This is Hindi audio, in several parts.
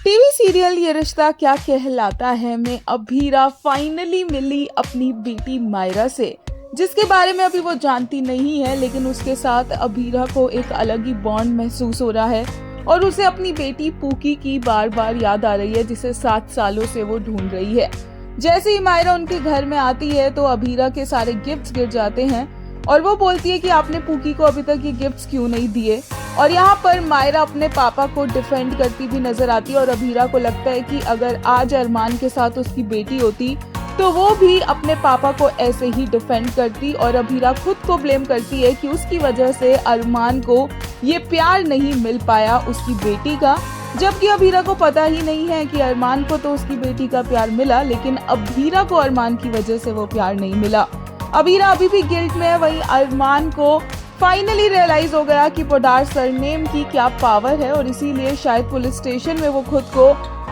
टीवी सीरियल ये रिश्ता क्या कहलाता है में अभीरा फाइनली मिली अपनी बेटी मायरा से, जिसके बारे में अभी वो जानती नहीं है, लेकिन उसके साथ अभीरा को एक अलग ही बॉन्ड महसूस हो रहा है और उसे अपनी बेटी पूकी की बार बार याद आ रही है, जिसे 7 सालों से वो ढूंढ रही है। जैसे ही मायरा उनके घर में आती है तो अभीरा के सारे गिफ्ट्स गिर जाते हैं और वो बोलती है कि आपने पूकी को अभी तक ये गिफ्ट्स क्यों नहीं दिए। और यहाँ पर मायरा अपने पापा को डिफेंड करती भी नजर आती है और अभीरा को लगता है कि अगर आज अरमान के साथ उसकी बेटी होती तो वो भी अपने पापा को ऐसे ही डिफेंड करती और अभीरा खुद को ब्लेम करती है कि उसकी वजह से अरमान को ये प्यार नहीं मिल पाया उसकी बेटी का, जबकि अभीरा को पता ही नहीं है कि अरमान को तो उसकी बेटी का प्यार मिला, लेकिन अभीरा को अरमान की वजह से वो प्यार नहीं मिला। अभीरा अभी भी गिल्ट में है, वहीं अरमान को फाइनली रियलाइज हो गया कि पोडार सरनेम की क्या पावर है और इसीलिए शायद पुलिस स्टेशन में वो खुद को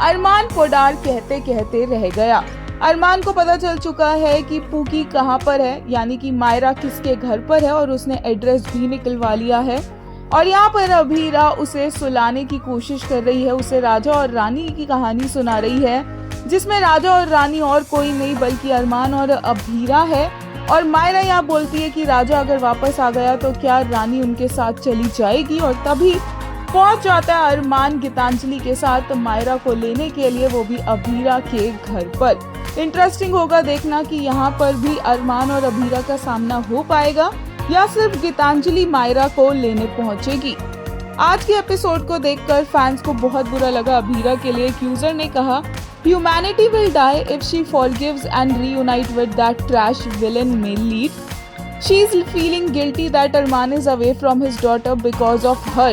अरमान पोडार कहते कहते रह गया। अरमान को पता चल चुका है कि पूकी कहाँ पर है, यानी कि मायरा किसके घर पर है, और उसने एड्रेस भी निकलवा लिया है। और यहाँ पर अभीरा उसे सुलाने की कोशिश कर रही है, उसे राजा और रानी की कहानी सुना रही है, जिसमें राजा और रानी और कोई नहीं बल्कि अरमान और अभीरा है। और मायरा यहाँ बोलती है कि राजा अगर वापस आ गया तो क्या रानी उनके साथ चली जाएगी, और तभी पहुंच जाता है अरमान गीतांजलि के साथ मायरा को लेने के लिए, वो भी अभीरा के घर पर। इंटरेस्टिंग होगा देखना कि यहाँ पर भी अरमान और अभीरा का सामना हो पाएगा या सिर्फ गीतांजलि मायरा को लेने पहुंचेगी। आज के एपिसोड को देखकर फैंस को बहुत बुरा लगा अभीरा के लिए। एक यूजर ने कहा, Humanity will die if she forgives and reunite with that trash villain male lead. She's feeling guilty that Arman is away from his daughter because of her.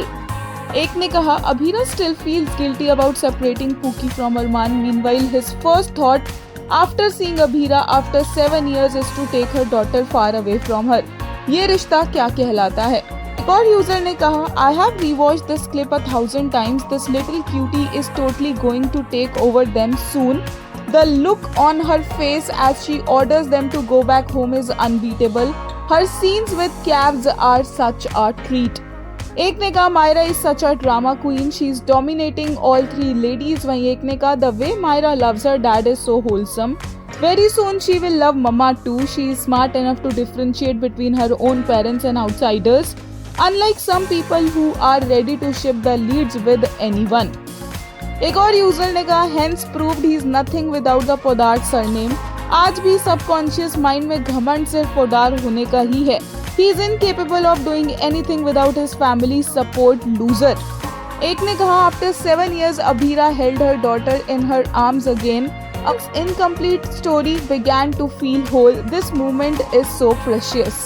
एक ने कहा, Abhira still feels guilty about separating Pookie from Arman. Meanwhile, his first thought after seeing Abhira after 7 years is to take her daughter far away from her. ये रिश्ता क्या कहलाता है? एक और यूजर ने कहा, I have rewatched this clip 1000 times. This little cutie is totally going to take over them soon. The look on her face as she orders them to go back home is unbeatable. Her scenes with calves are such a treat. एक ने कहा, Myra is such a drama queen. She is dominating all 3 ladies. वहीं एक ने कहा, the way Myra loves her dad is so wholesome. Very soon she will love Mama too. She is smart enough to differentiate between her own parents and outsiders, unlike some people who are ready to ship the leads with anyone. एक और यूजर ने कहा, hence proved he is nothing without the Podar surname. आज भी सबकॉन्शियस माइंड में घमंड सिर्फ पोडार होने का ही है. He is incapable of doing anything without his family support. Loser. एक ने कहा, after 7 years Abhira held her daughter in her arms again. An incomplete story began to feel whole. This moment is so precious.